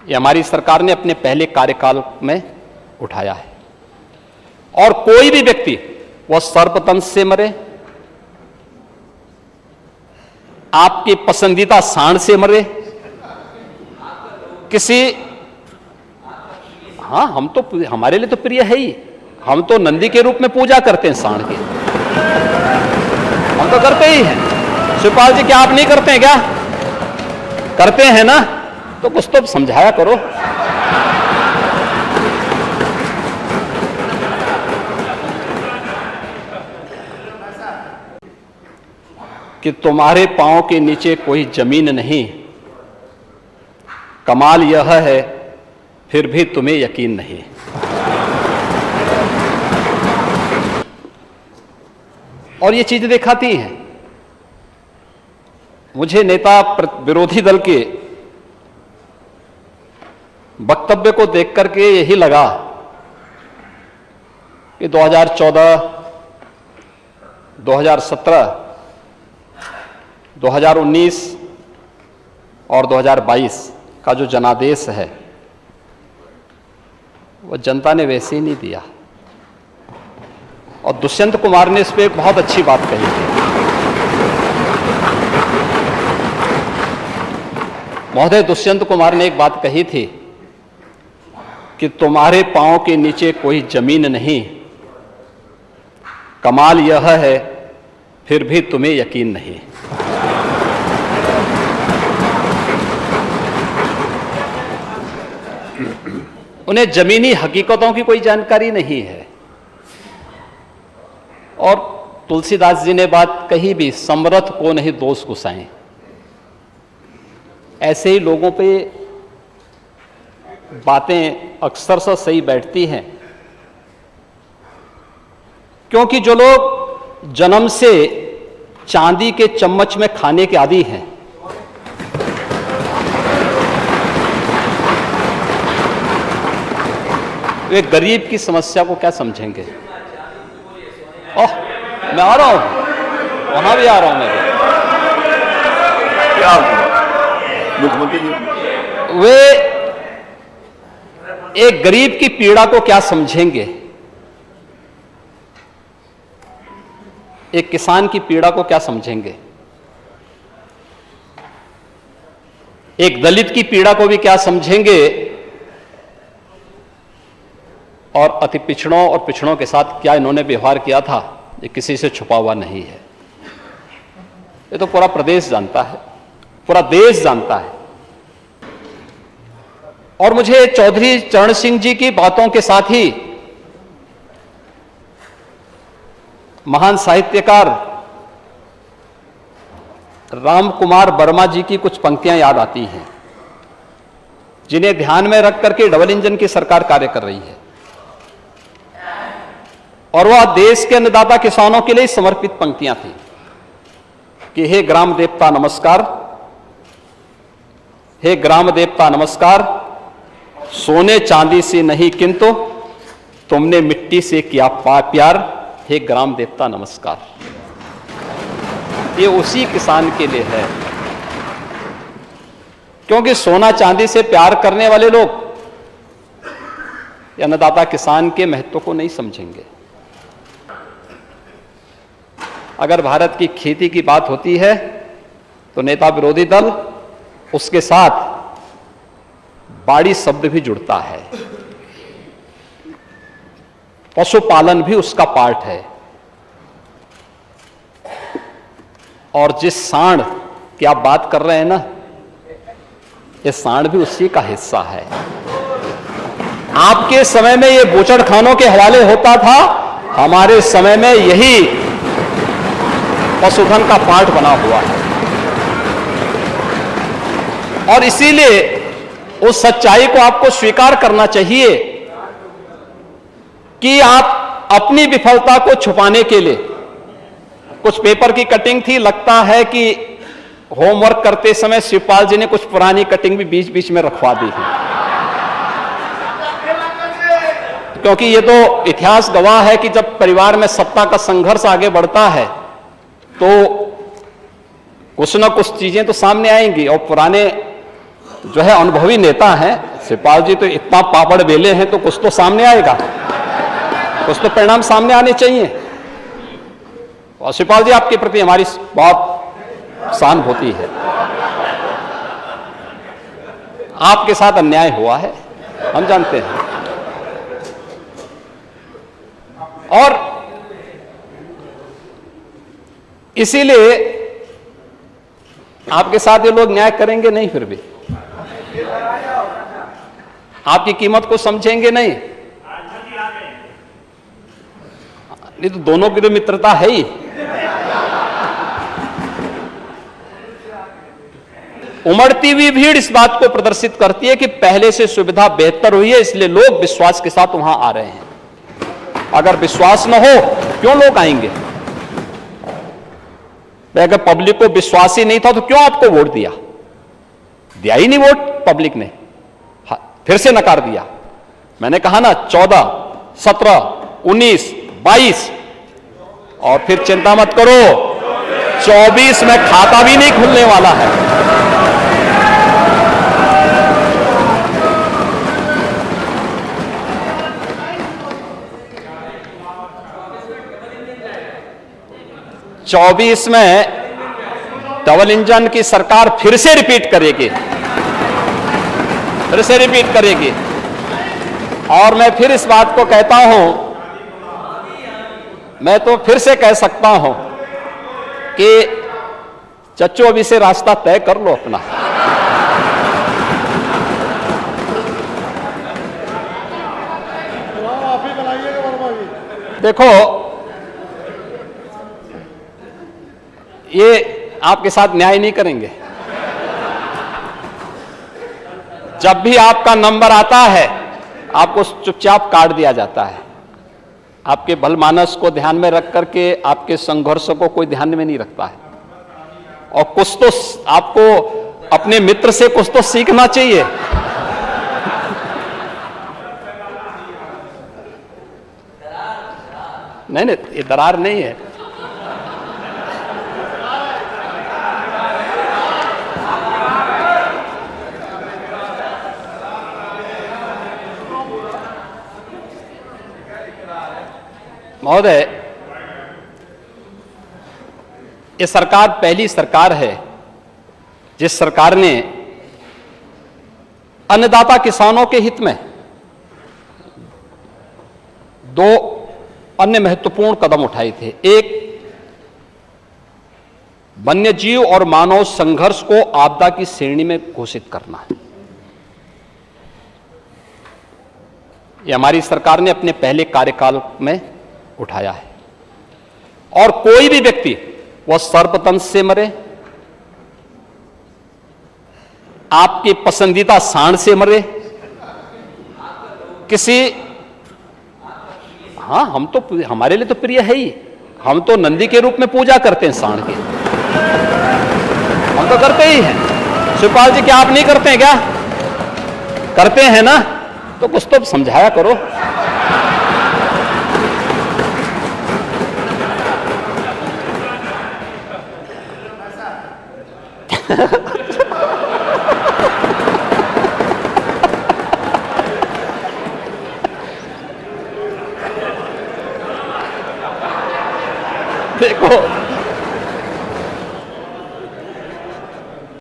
ये हमारी सरकार ने अपने पहले कार्यकाल में उठाया है। और कोई भी व्यक्ति वह सर्पदंश से मरे, आपके पसंदीदा सांड से मरे, किसी, हाँ हम तो, हमारे लिए तो प्रिय है ही, हम तो नंदी के रूप में पूजा करते हैं सांड की, हम तो करते ही हैं। शिवपाल जी क्या आप नहीं करते हैं क्या? करते हैं ना, तो कुछ तो समझाया करो। कि तुम्हारे पांव के नीचे कोई जमीन नहीं, कमाल यह है फिर भी तुम्हें यकीन नहीं। और ये चीजें दिखाती हैं। मुझे नेता विरोधी दल के वक्तव्य को देख करके यही लगा कि 2014, 2017, 2019 और 2022 का जो जनादेश है वो जनता ने वैसे ही नहीं दिया। और दुष्यंत कुमार ने इस पे एक बहुत अच्छी बात कही थी। महोदय दुष्यंत कुमार ने एक बात कही थी कि तुम्हारे पांव के नीचे कोई जमीन नहीं, कमाल यह है फिर भी तुम्हें यकीन नहीं। उन्हें जमीनी हकीकतों की कोई जानकारी नहीं है। और तुलसीदास जी ने बात कही भी, समर्थ को नहीं दोष गुसाएं। ऐसे ही लोगों पे बातें अक्सर से सही बैठती हैं, क्योंकि जो लोग जन्म से चांदी के चम्मच में खाने के आदी हैं, वे गरीब की समस्या को क्या समझेंगे? ओह, मैं आ रहा हूं, वहां भी आ रहा हूं मैं भी। क्या मुख्यमंत्री जी, वे एक गरीब की पीड़ा को क्या समझेंगे? एक किसान की पीड़ा को क्या समझेंगे? एक दलित की पीड़ा को भी क्या समझेंगे? और अति पिछड़ों और पिछड़ों के साथ क्या इन्होंने व्यवहार किया था, ये किसी से छुपा हुआ नहीं है। ये तो पूरा प्रदेश जानता है, पूरा देश जानता है। और मुझे चौधरी चरण सिंह जी की बातों के साथ ही महान साहित्यकार राम कुमार वर्मा जी की कुछ पंक्तियां याद आती हैं, जिन्हें ध्यान में रख करके डबल इंजन की सरकार कार्य कर रही है। और वह देश के अन्नदाता किसानों के लिए समर्पित पंक्तियां थी कि हे ग्राम देवता नमस्कार, हे ग्राम देवता नमस्कार, सोने चांदी से नहीं किंतु तुमने मिट्टी से किया प्यार, हे ग्राम देवता नमस्कार। ये उसी किसान के लिए है, क्योंकि सोना चांदी से प्यार करने वाले लोग अन्नदाता किसान के महत्व को नहीं समझेंगे। अगर भारत की खेती की बात होती है तो नेता विरोधी दल उसके साथ बाड़ी शब्द भी जुड़ता है, पशुपालन भी उसका पार्ट है। और जिस सांड की आप बात कर रहे हैं ना, ये सांड भी उसी का हिस्सा है। आपके समय में ये बूचड़खानों के हवाले होता था, हमारे समय में यही पशुधन का पार्ट बना हुआ है। और इसीलिए उस सच्चाई को आपको स्वीकार करना चाहिए कि आप अपनी विफलता को छुपाने के लिए, कुछ पेपर की कटिंग थी, लगता है कि होमवर्क करते समय शिवपाल जी ने कुछ पुरानी कटिंग भी बीच बीच में रखवा दी थी, क्योंकि ये तो इतिहास गवाह है कि जब परिवार में सत्ता का संघर्ष आगे बढ़ता है तो कुछ ना कुछ चीजें तो सामने आएंगी। और पुराने जो है अनुभवी नेता हैं, शिवपाल जी तो इतना पापड़ बेले हैं तो कुछ तो सामने आएगा, कुछ तो परिणाम सामने आने चाहिए। और शिवपाल जी आपके प्रति हमारी बहुत सहानुभूति है। आपके साथ अन्याय हुआ है, हम जानते हैं, और इसीलिए आपके साथ ये लोग न्याय करेंगे नहीं, फिर भी आपकी कीमत को समझेंगे नहीं। नहीं तो दोनों की तो मित्रता है ही। उमड़ती हुई भीड़ इस बात को प्रदर्शित करती है कि पहले से सुविधा बेहतर हुई है, इसलिए लोग विश्वास के साथ वहां आ रहे हैं। अगर विश्वास न हो क्यों लोग आएंगे? अगर पब्लिक को विश्वास ही नहीं था तो क्यों आपको वोट दिया? दिया ही नहीं वोट पब्लिक ने, फिर से नकार दिया। मैंने कहा ना 14, 17, 19, 22 और फिर चिंता मत करो 24 में खाता भी नहीं खुलने वाला है। चौबीस में डबल इंजन की सरकार फिर से रिपीट करेगी, फिर से रिपीट करेगी। और मैं फिर इस बात को कहता हूं, मैं तो फिर से कह सकता हूं कि चच्चू अभी से रास्ता तय कर लो अपना। देखो ये आपके साथ न्याय नहीं करेंगे। जब भी आपका नंबर आता है आपको चुपचाप काट दिया जाता है। आपके भलमानस को ध्यान में रख करके आपके संघर्ष को कोई ध्यान में नहीं रखता है। और कुछ तो आपको अपने मित्र से कुछ तो सीखना चाहिए। नहीं नहीं, ये दरार नहीं है। महोदय, ये सरकार पहली सरकार है जिस सरकार ने अन्नदाता किसानों के हित में दो अन्य महत्वपूर्ण कदम उठाए थे। एक, वन्यजीव और मानव संघर्ष को आपदा की श्रेणी में घोषित करना है। यह हमारी सरकार ने अपने पहले कार्यकाल में उठाया है। और कोई भी व्यक्ति वह सर्पदंश से मरे, आपके पसंदीदा सांड से मरे, किसी, हाँ हम तो, हमारे लिए तो प्रिय है ही। हम तो नंदी के रूप में पूजा करते हैं सांड की, हम तो करते ही हैं। शिवपाल जी क्या आप नहीं करते हैं क्या? करते हैं ना, तो कुछ तो समझाया करो। देखो